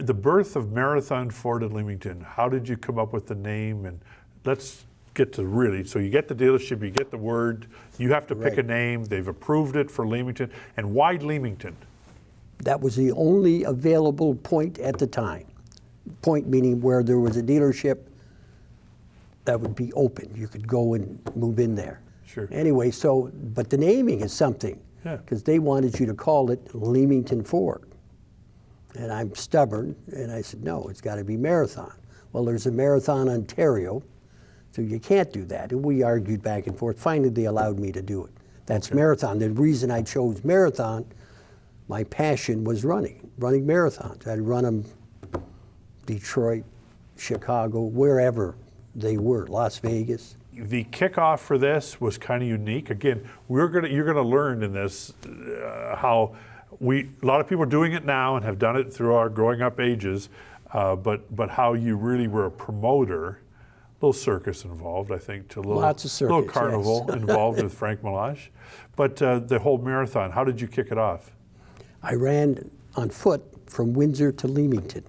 The birth of Marathon Ford in Leamington, how did you come up with the name? And let's get to really, so you get the dealership, you get the word, you have to pick a name, they've approved it for Leamington, and why Leamington? That was the only available point at the time. Point meaning where there was a dealership that would be open. You could go and move in there. Sure. Anyway, so, but the naming is something, because they wanted you to call it Leamington Ford. And I'm stubborn, and I said, no, it's got to be Marathon. Well, there's a Marathon, Ontario, so you can't do that. And we argued back and forth. Finally, they allowed me to do it. That's Marathon. The reason I chose Marathon, my passion was running marathons. I'd run them Detroit, Chicago, wherever they were, Las Vegas. The kickoff for this was kind of unique. Again, you're gonna learn in this how a lot of people are doing it now and have done it through our growing up ages, but how you really were a promoter. A little circus involved, I think, to Lots of circus, little carnival involved with Frank Meloche. But the whole marathon, how did you kick it off? I ran on foot from Windsor to Leamington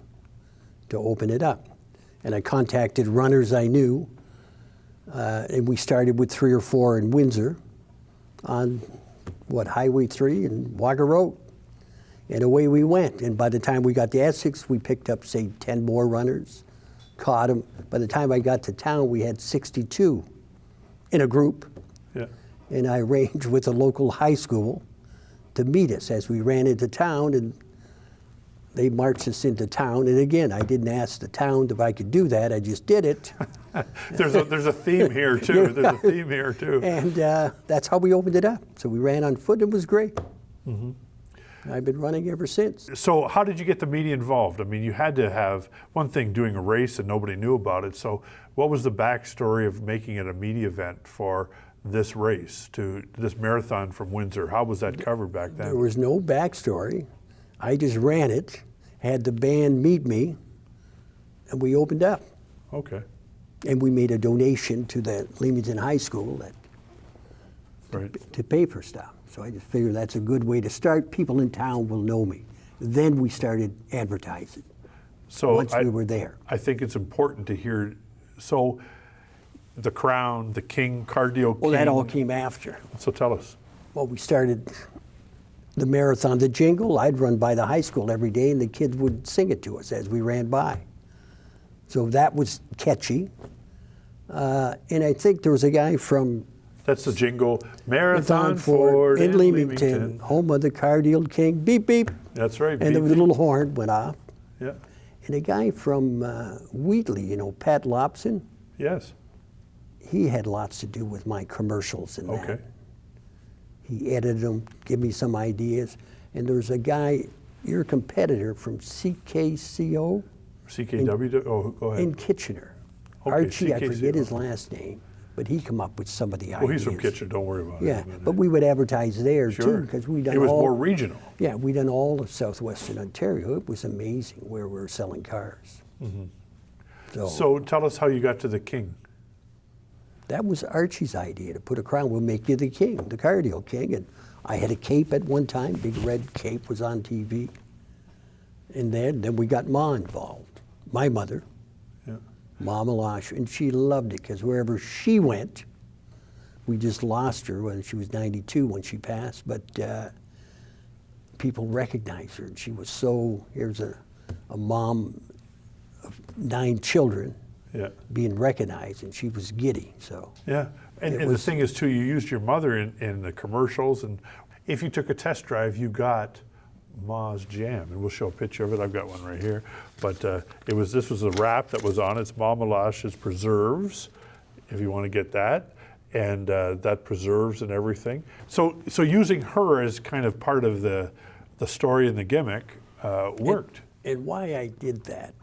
to open it up. And I contacted runners I knew, and we started with 3 or 4 in Windsor on, Highway 3 and Walker Road. And away we went. And by the time we got to Essex, we picked up, say, 10 more runners, caught them. By the time I got to town, we had 62 in a group. Yeah. And I arranged with a local high school to meet us as we ran into town, and they marched us into town. And again, I didn't ask the town if I could do that. I just did it. There's a theme here, too. There's a theme here, too. And that's how we opened it up. So we ran on foot. It was great. Mm-hmm. I've been running ever since. So how did you get the media involved? I mean, you had to have, one thing, doing a race and nobody knew about it. So what was the backstory of making it a media event for this race, to this marathon from Windsor? How was that covered back then? There was no backstory. I just ran it, had the band meet me, and we opened up. Okay. And we made a donation to the Leamington High School to pay for stuff. So I just figured that's a good way to start. People in town will know me. Then we started advertising. So once we were there. I think it's important to hear. So the crown, the king, car deal king. Well, that all came after. So tell us. Well, we started the marathon, the jingle. I'd run by the high school every day, and the kids would sing it to us as we ran by. So that was catchy. And I think there was a guy from... That's the jingle. Marathon Ford in Leamington, home of the car deal king. Beep, beep. That's right. And the little horn went off. Yeah. And a guy from Wheatley, Pat Lobson. Yes. He had lots to do with my commercials and that. Okay. He edited them, gave me some ideas. And there was a guy, your competitor from CKCO. CKW? Go ahead. In Kitchener. Okay, Archie, I CKCO. forget his last name, but he come up with some of the ideas. Well, he's from Kitchener, don't worry about it. Yeah, but we would advertise there too, because we done It was more regional. Yeah, we done all of southwestern Ontario. It was amazing where we were selling cars. Mm-hmm. So tell us how you got to the king. That was Archie's idea, to put a crown. We'll make you the king, the car deal king. And I had a cape at one time, big red cape was on TV. And then we got Ma involved, my mother, Ma Meloche, and she loved it, because wherever she went, we just lost her when she was 92 when she passed, but people recognized her. And she was here's a mom of 9 children, being recognized, and she was giddy. So yeah, and the thing is too, you used your mother in the commercials, and if you took a test drive, you got Ma's Jam, and we'll show a picture of it. I've got one right here. But this was a wrap that was on it. It's Ma Meloche's Preserves, if you want to get that, and that preserves and everything. So using her as kind of part of the story and the gimmick worked. And why I did that,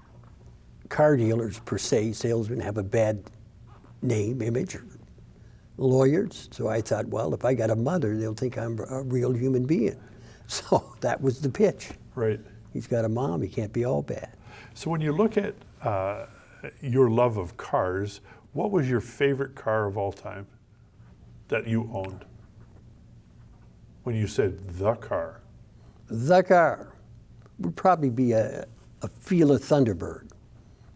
car dealers per se, salesmen, have a bad name, image, lawyers. So I thought, well, if I got a mother, they'll think I'm a real human being. So that was the pitch. Right. He's got a mom, he can't be all bad. So when you look at your love of cars, what was your favorite car of all time that you owned? When you said the car. The car would probably be a a Fila Thunderbird,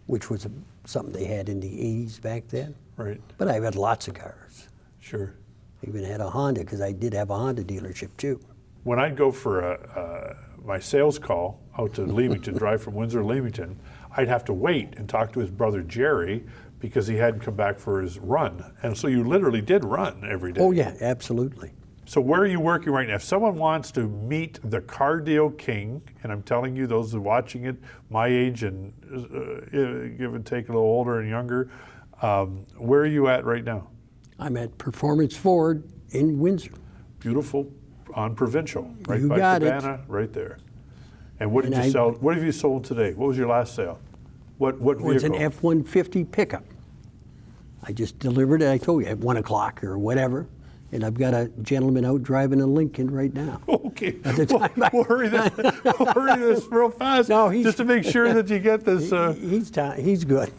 which was something they had in the 80s back then. Right. But I've had lots of cars. Sure. I even had a Honda, because I did have a Honda dealership too. When I'd go for my sales call out to Leamington, drive from Windsor to Leamington, I'd have to wait and talk to his brother Jerry because he hadn't come back for his run. And so you literally did run every day. Oh yeah, absolutely. So where are you working right now? If someone wants to meet the car deal king, and I'm telling you, those who are watching it, my age and give and take a little older and younger, where are you at right now? I'm at Performance Ford in Windsor. Beautiful on Provincial, right You by got it. Cabana, right there. And what did And you sell? What have you sold today? What was your last sale? What vehicle? It was an F-150 pickup. I just delivered it, I told you, at 1 o'clock or whatever. And I've got a gentleman out driving a Lincoln right now. Okay. At the time We'll hurry this real fast. No, just to make sure that you get this. He's good.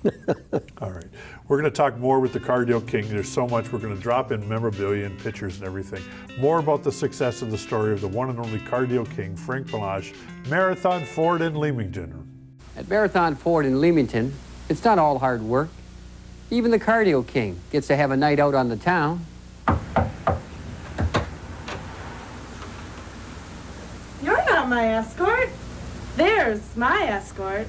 All right. We're going to talk more with the Car Deal King. There's so much. We're going to drop in memorabilia and pictures and everything. More about the success of the story of the one and only Car Deal King, Frank Meloche, Marathon Ford in Leamington. At Marathon Ford in Leamington, it's not all hard work. Even the Car Deal King gets to have a night out on the town. You're not my escort. There's my escort.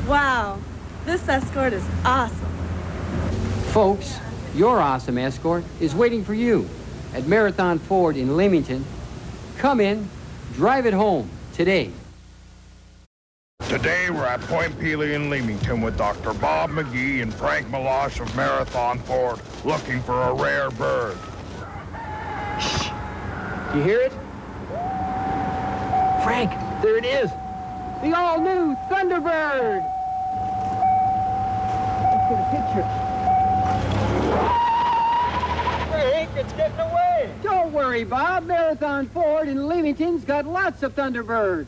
Wow, this escort is awesome. Folks, your awesome escort is waiting for you at Marathon Ford in Leamington. Come in, drive it home today. Today we're at Point Pelee in Leamington with Dr. Bob McGee and Frank Meloche of Marathon Ford, looking for a rare bird. Shh. You hear it? Frank, there it is. The all-new Thunderbird. Let's get a picture. Frank, it's getting away. Don't worry, Bob. Marathon Ford in Leamington's got lots of Thunderbirds.